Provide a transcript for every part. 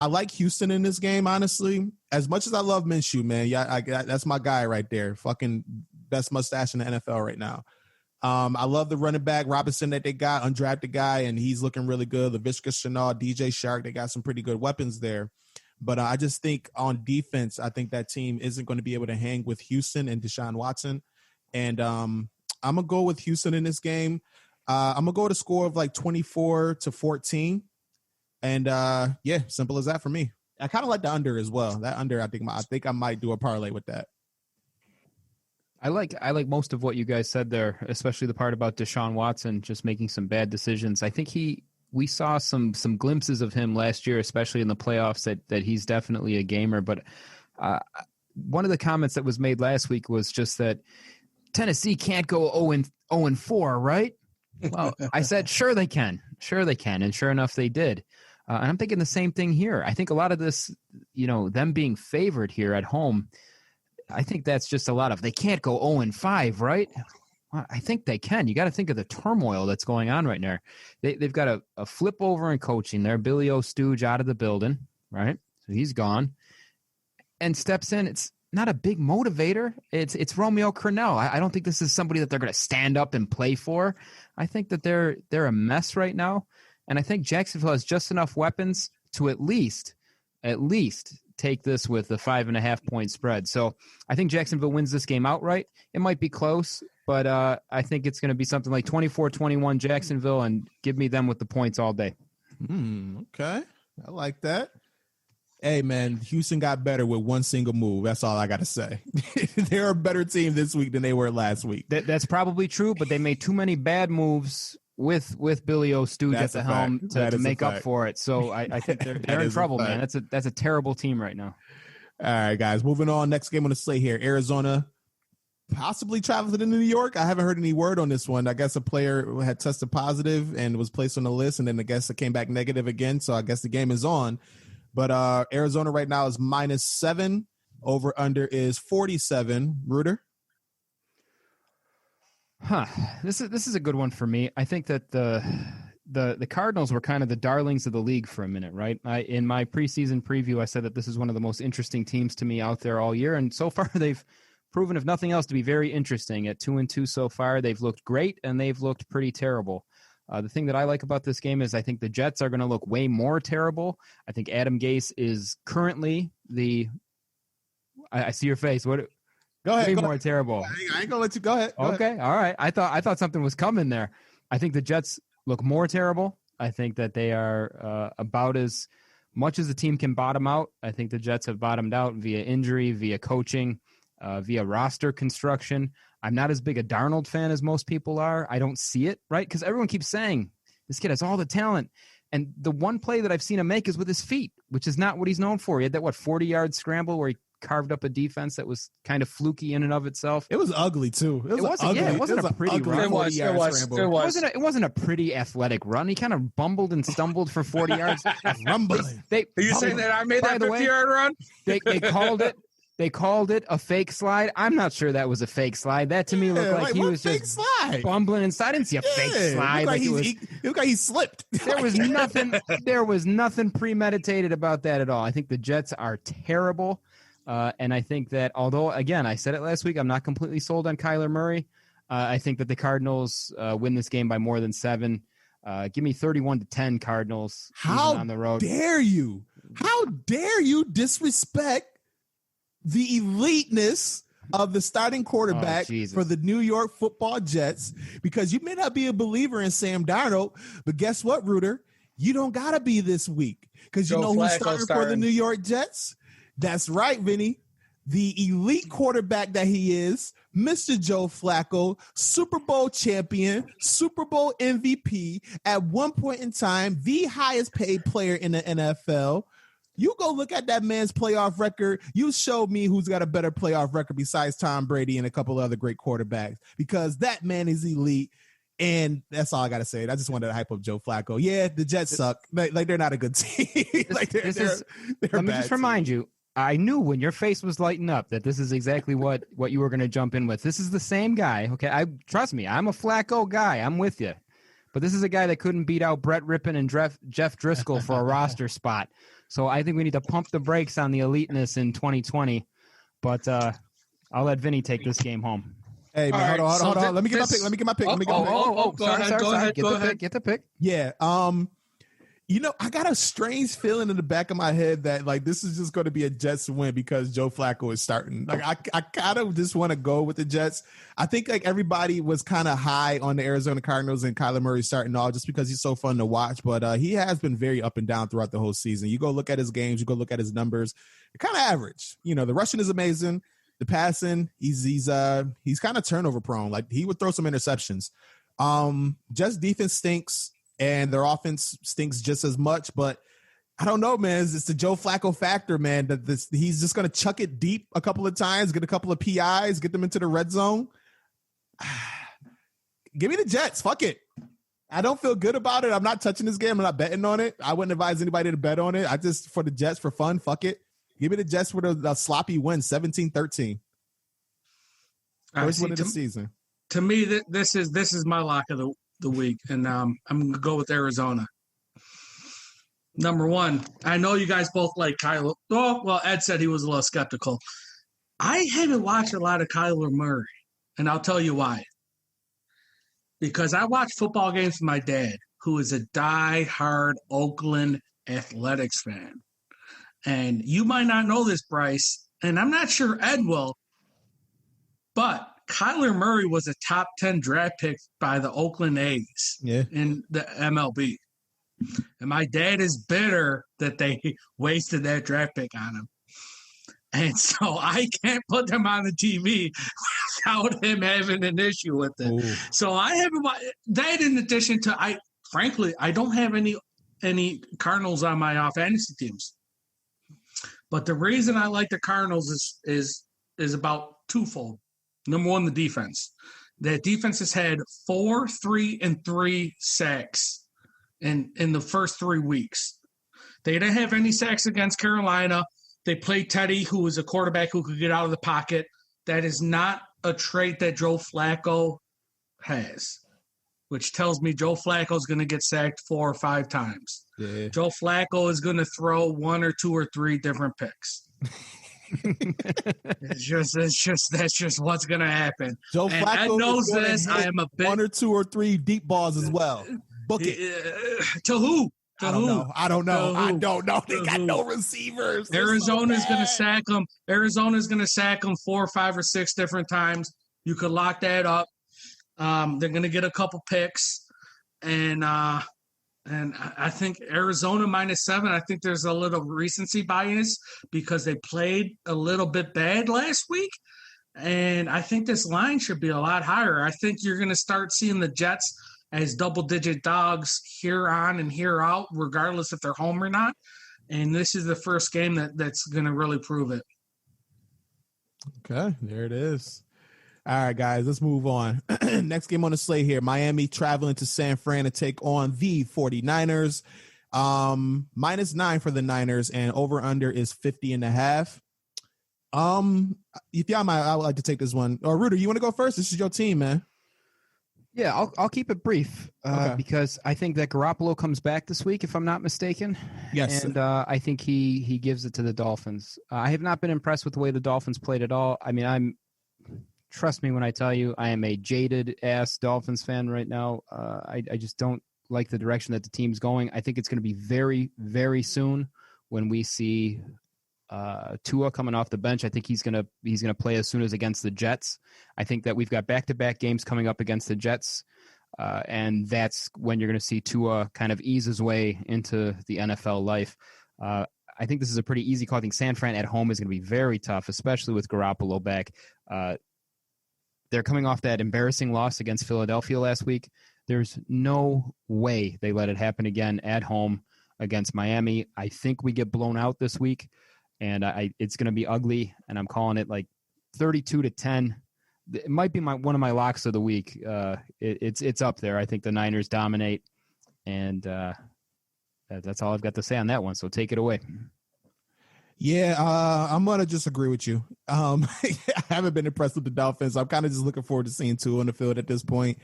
I like Houston in this game, honestly. As much as I love Minshew, man, that's my guy right there. Fucking best mustache in the NFL right now. I love the running back Robinson that they got, undrafted guy, and he's looking really good. LaVisca Chenault, DJ Shark, they got some pretty good weapons there. But I just think on defense, I think that team isn't going to be able to hang with Houston and Deshaun Watson. And I'm going to go with Houston in this game. I'm going to go with a score of like 24-14. And simple as that for me. I kind of like the under as well. That under, I think I might do a parlay with that. I like most of what you guys said there, especially the part about Deshaun Watson just making some bad decisions. I think we saw some glimpses of him last year, especially in the playoffs, that he's definitely a gamer. But one of the comments that was made last week was just that Tennessee can't go 0-4, right? Well, I said, sure they can. And sure enough, they did. And I'm thinking the same thing here. I think a lot of this, them being favored here at home, I think that's just a lot of, they can't go 0-5, right? Well, I think they can. You got to think of the turmoil that's going on right now. They've got a flip over in coaching there. Billy O'Stooge out of the building, right? So he's gone. And steps in. It's not a big motivator. It's Romeo Crennel. I don't think this is somebody that they're going to stand up and play for. I think that they're a mess right now. And I think Jacksonville has just enough weapons to at least take this with a 5.5 point spread. So I think Jacksonville wins this game outright. It might be close, but I think it's going to be something like 24-21 Jacksonville, and give me them with the points all day. Okay. I like that. Hey, man, Houston got better with one single move. That's all I got to say. They're a better team this week than they were last week. That's probably true, but they made too many bad moves with Billy O'Stooge at the helm to make up for it. So I think they're in trouble, man. That's a terrible team right now. All right, guys, moving on. Next game on the slate here, Arizona possibly traveling to New York. I haven't heard any word on this one. I guess a player had tested positive and was placed on the list, and then I guess it came back negative again. So I guess the game is on. But Arizona right now is -7. Over under is 47. Reuter? This is a good one for me. I think that the Cardinals were kind of the darlings of the league for a minute, right? In my preseason preview, I said that this is one of the most interesting teams to me out there all year, and so far they've proven, if nothing else, to be very interesting. At 2-2 so far, they've looked great and they've looked pretty terrible. The thing that I like about this game is I think the Jets are going to look way more terrible. I think Adam Gase is currently I see your face. What? Go ahead. Way more terrible. I ain't gonna let you go ahead. Okay. All right. I thought something was coming there. I think the Jets look more terrible. I think that they are about as much as the team can bottom out. I think the Jets have bottomed out via injury, via coaching, via roster construction. I'm not as big a Darnold fan as most people are. I don't see it, right? Because everyone keeps saying this kid has all the talent. And the one play that I've seen him make is with his feet, which is not what he's known for. He had that, 40-yard scramble where he carved up a defense that was kind of fluky in and of itself. It was ugly, too. It wasn't a pretty run. It wasn't a pretty athletic run. He kind of bumbled and stumbled for 40 yards. Rumbling. Are you saying that I made that 50-yard run? They called it a fake slide. I'm not sure that was a fake slide. That to me looked like he was just bumbling inside. I didn't see a fake slide. It looked like he slipped. There was nothing premeditated about that at all. I think the Jets are terrible. And I think that although, again, I said it last week, I'm not completely sold on Kyler Murray. I think that the Cardinals win this game by more than 7. Give me 31-10 Cardinals on the road. How dare you disrespect the eliteness of the starting quarterback for the New York Football Jets? Because you may not be a believer in Sam Darnold, but guess what, Reuter? You don't got to be this week, because you know who's starting for the New York Jets? That's right, Vinny. The elite quarterback that he is, Mr. Joe Flacco, Super Bowl champion, Super Bowl MVP, at one point in time, the highest paid player in the NFL. You go look at that man's playoff record. You show me who's got a better playoff record besides Tom Brady and a couple of other great quarterbacks, because that man is elite. And that's all I got to say. I just wanted to hype up Joe Flacco. Yeah, the Jets suck. Like they're not a good team. Let me just remind you, I knew when your face was lighting up that this is exactly what you were going to jump in with. This is the same guy. Okay, trust me, I'm a Flacco guy. I'm with you. But this is a guy that couldn't beat out Brett Rippon and Jeff Driscoll for a roster spot. So I think we need to pump the brakes on the eliteness in 2020. But I'll let Vinny take this game home. Hey, man, hold on. Let me get my pick. Sorry. Get the pick. Yeah. I got a strange feeling in the back of my head that like this is just going to be a Jets win because Joe Flacco is starting. Like I kind of just want to go with the Jets. I think like everybody was kind of high on the Arizona Cardinals and Kyler Murray starting off just because he's so fun to watch. But he has been very up and down throughout the whole season. You go look at his games, you go look at his numbers, they're kind of average. The rushing is amazing. The passing, he's kind of turnover prone. Like he would throw some interceptions. Jets defense stinks. And their offense stinks just as much, but I don't know, man. It's the Joe Flacco factor, man. That he's just going to chuck it deep a couple of times, get a couple of PIs, get them into the red zone. Give me the Jets. Fuck it. I don't feel good about it. I'm not touching this game. I'm not betting on it. I wouldn't advise anybody to bet on it. I just, for the Jets, for fun, fuck it. Give me the Jets with a sloppy win, 17-13. First win of the season. To me, this is my lock of the week, and I'm going to go with Arizona. Number one, I know you guys both like Kyler. Oh, well, Ed said he was a little skeptical. I haven't watched a lot of Kyler Murray, and I'll tell you why. Because I watch football games with my dad, who is a die-hard Oakland Athletics fan. And you might not know this, Bryce, and I'm not sure Ed will, but Kyler Murray was a top 10 draft pick by the Oakland A's in the MLB. And my dad is bitter that they wasted that draft pick on him. And so I can't put them on the TV without him having an issue with it. Ooh. So I have that in addition to, I don't have any Cardinals on my fantasy teams. But the reason I like the Cardinals is about twofold. Number one, the defense. That defense has had 4, 3, and 3 sacks in the first 3 weeks. They didn't have any sacks against Carolina. They played Teddy, who was a quarterback who could get out of the pocket. That is not a trait that Joe Flacco has, which tells me Joe Flacco is going to get sacked 4 or 5 times. Yeah. Joe Flacco is going to throw 1 or 2 or 3 different picks. That's just what's gonna happen. Joe and Flacco Ed knows this. I am a bit 1 or 2 or 3 deep balls as well. Book it. To who? I don't know. They got no receivers. Arizona's gonna sack them. Arizona's gonna sack them 4, 5, or 6 different times. You could lock that up. They're gonna get a couple picks, and I think Arizona -7, I think there's a little recency bias because they played a little bit bad last week. And I think this line should be a lot higher. I think you're going to start seeing the Jets as double-digit dogs here on and here out, regardless if they're home or not. And this is the first game that's going to really prove it. Okay, there it is. All right, guys, let's move on. Next game on the slate here, Miami traveling to San Fran to take on the 49ers. -9 for the Niners, and over-under is 50.5. If y'all might, I would like to take this one. Or Ruder, you want to go first? This is your team, man. Yeah, I'll keep it brief because I think that Garoppolo comes back this week, if I'm not mistaken. Yes. And I think he gives it to the Dolphins. I have not been impressed with the way the Dolphins played at all. I mean, trust me when I tell you, I am a jaded-ass Dolphins fan right now. I just don't like the direction that the team's going. I think it's going to be very, very soon when we see Tua coming off the bench. I think he's gonna play as soon as against the Jets. I think that we've got back-to-back games coming up against the Jets, and that's when you're going to see Tua kind of ease his way into the NFL life. I think this is a pretty easy call. I think San Fran at home is going to be very tough, especially with Garoppolo back. They're coming off that embarrassing loss against Philadelphia last week. There's no way they let it happen again at home against Miami. I think we get blown out this week, and it's going to be ugly, and I'm calling it like 32-10. It might be one of my locks of the week. It's up there. I think the Niners dominate, and that's all I've got to say on that one, so take it away. Yeah, I'm going to just agree with you. I haven't been impressed with the Dolphins. I'm kind of just looking forward to seeing Tua on the field at this point.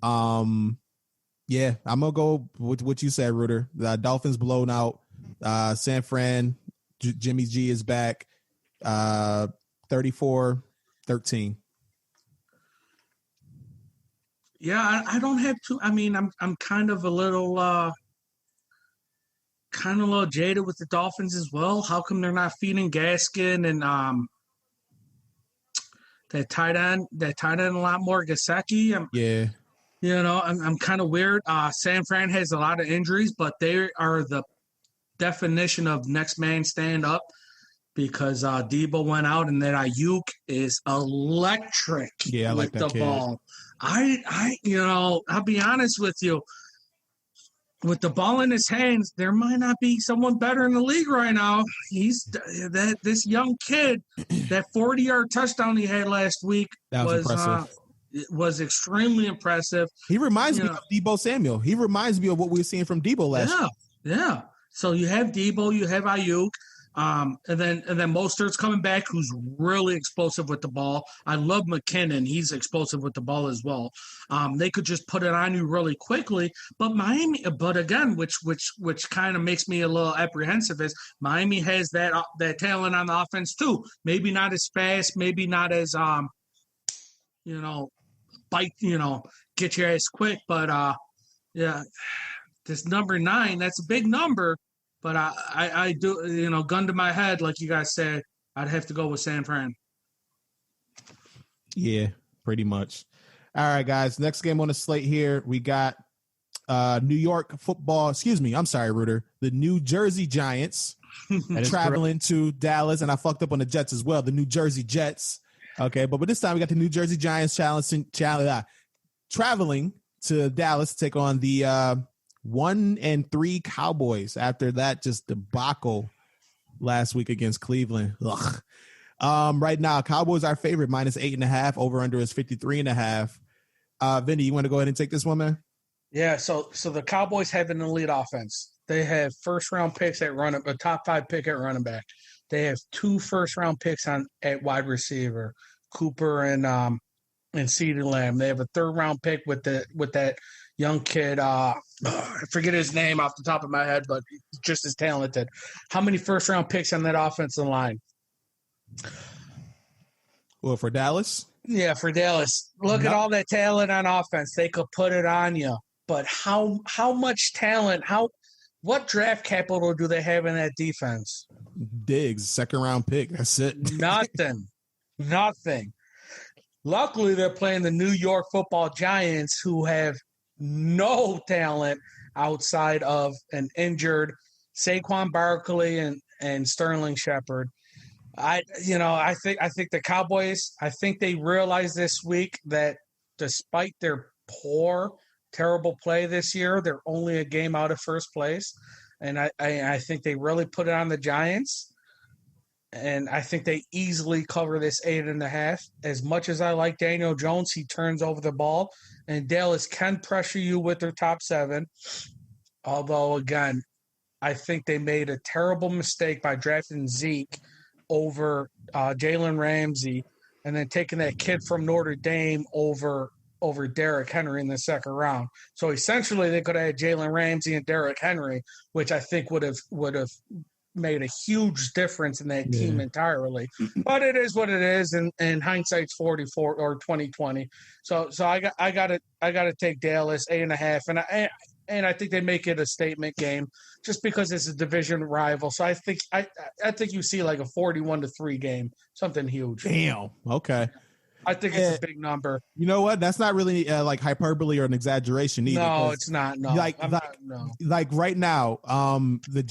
Yeah, I'm going to go with what you said, Ruder. The Dolphins blown out. San Fran, Jimmy G is back. 34-13. Yeah, I don't have to. I mean, I'm kind of a little jaded with the Dolphins as well. How come they're not feeding Gaskin and that tight end a lot more, Gesicki? Yeah. You know, I'm kind of weird. San Fran has a lot of injuries, but they are the definition of next man stand up because Debo went out and that Ayuk is electric with the ball. I'll be honest with you. With the ball in his hands, there might not be someone better in the league right now. This young kid, that 40-yard touchdown he had last week was extremely impressive. He reminds me of Debo Samuel. He reminds me of what we were seeing from Debo last year. Yeah. So you have Debo, you have Ayuk, and then Mostert's coming back, who's really explosive with the ball. I love McKinnon; he's explosive with the ball as well. They could just put it on you really quickly. But Miami, again, which kind of makes me a little apprehensive, is Miami has that talent on the offense too. Maybe not as fast, maybe not as get your ass quick. But this number 9, that's a big number. But I do, gun to my head, like you guys said, I'd have to go with San Fran. Yeah, pretty much. All right, guys. Next game on the slate here, we got New York football. Excuse me. I'm sorry, Reuter. The New Jersey Giants traveling to Dallas, and I fucked up on the Jets as well. The New Jersey Jets. Okay, but this time we got the New Jersey Giants traveling to Dallas to take on the 1-3 Cowboys after that just debacle last week against Cleveland. Ugh. Right now, Cowboys are favorite -8.5. Over under is 53.5. Vinny, you want to go ahead and take this one, man? Yeah. So the Cowboys have an elite offense. They have first-round picks at a top 5 pick at running back. They have 2 first-round picks at wide receiver, Cooper and CeeDee Lamb. They have a 3rd-round pick with that young kid. I forget his name off the top of my head, but just as talented. How many first-round picks on that offensive line? Well, for Dallas? Yeah, for Dallas. Look at all that talent on offense. They could put it on you. But how much talent, what draft capital do they have in that defense? Diggs, 2nd-round pick. That's it. Nothing. Luckily, they're playing the New York Football Giants, who have no talent outside of an injured Saquon Barkley and Sterling Shepard. I think the Cowboys, I think they realized this week that despite their terrible play this year, they're only a game out of first place. And I think they really put it on the Giants. And I think they easily cover this 8.5. As much as I like Daniel Jones, he turns over the ball. And Dallas can pressure you with their top 7. Although, again, I think they made a terrible mistake by drafting Zeke over Jalen Ramsey and then taking that kid from Notre Dame over Derrick Henry in the 2nd round. So essentially they could have had Jalen Ramsey and Derrick Henry, which I think would have made a huge difference in that team entirely. But it is what it is, and hindsight's 44 or 2020. So I got to take Dallas 8.5, and I think they make it a statement game just because it's a division rival. So I think you see like a 41-3 game, something huge. Damn. Okay. I think it's a big number. You know what? That's not really like hyperbole or an exaggeration either. No, it's not. No, like right now, the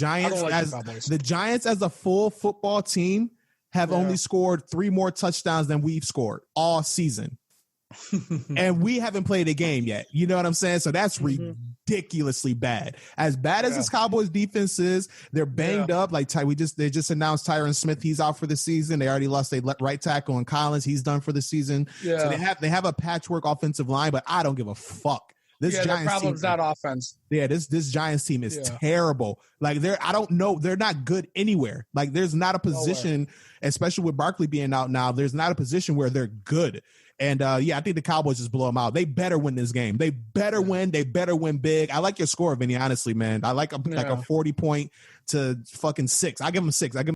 Giants as a full football team have only scored 3 more touchdowns than we've scored all season. And we haven't played a game yet. You know what I'm saying? So that's ridiculously bad. As bad as this Cowboys defense is, they're banged up. Like they just announced Tyron Smith, he's out for the season. They already lost their right tackle on Collins. He's done for the season. So they have a patchwork offensive line, but I don't give a fuck This their Giants problem's team, not offense. Yeah, this Giants team is terrible. Like I don't know, they're not good anywhere. Like there's not a position, especially with Barkley being out now, there's not a position where they're good. And I think the Cowboys just blow them out. They better win this game. They better win. They better win big. I like your score, Vinny, honestly, man. I like like a 40 point to fucking 6. I give them 6. I give